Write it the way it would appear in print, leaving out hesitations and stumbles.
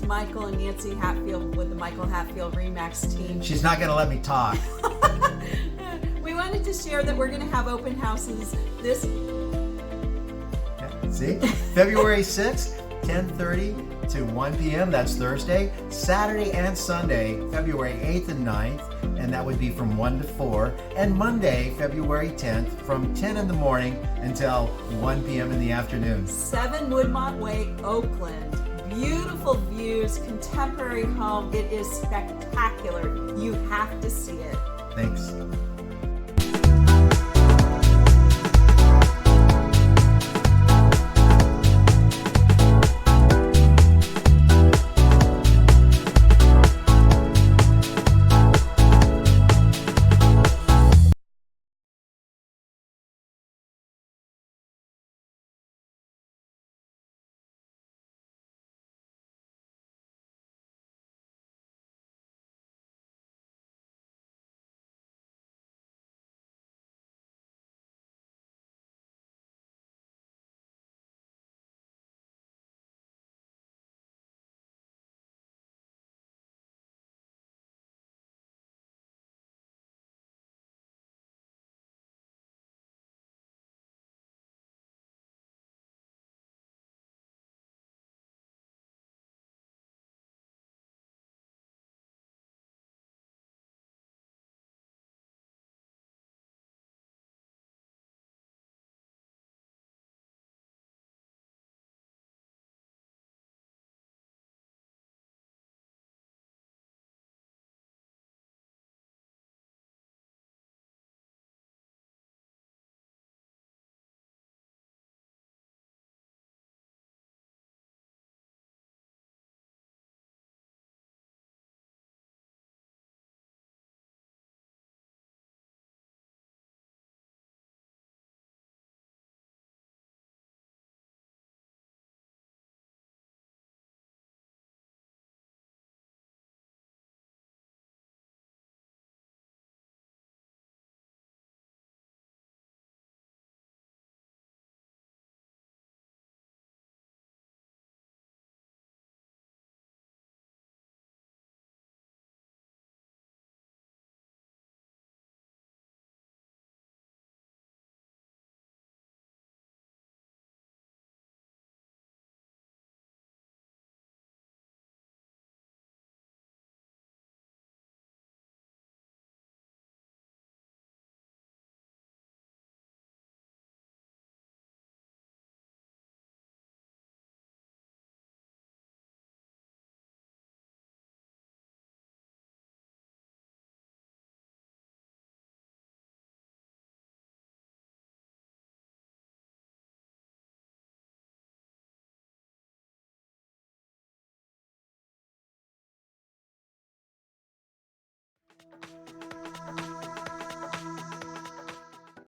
Michael and Nancy Hatfield with the Michael Hatfield Remax team. She's not going to let me talk. We wanted to share that we're going to have open houses this... See? February 6th, 10:30 to 1 p.m. That's Thursday. Saturday and Sunday, February 8th and 9th, and that would be from 1 to 4. And Monday, February 10th, from 10 in the morning until 1 p.m. in the afternoon. 7 Woodmont Way, Oakland. Beautiful views, contemporary home. It is spectacular. You have to see it. Thanks.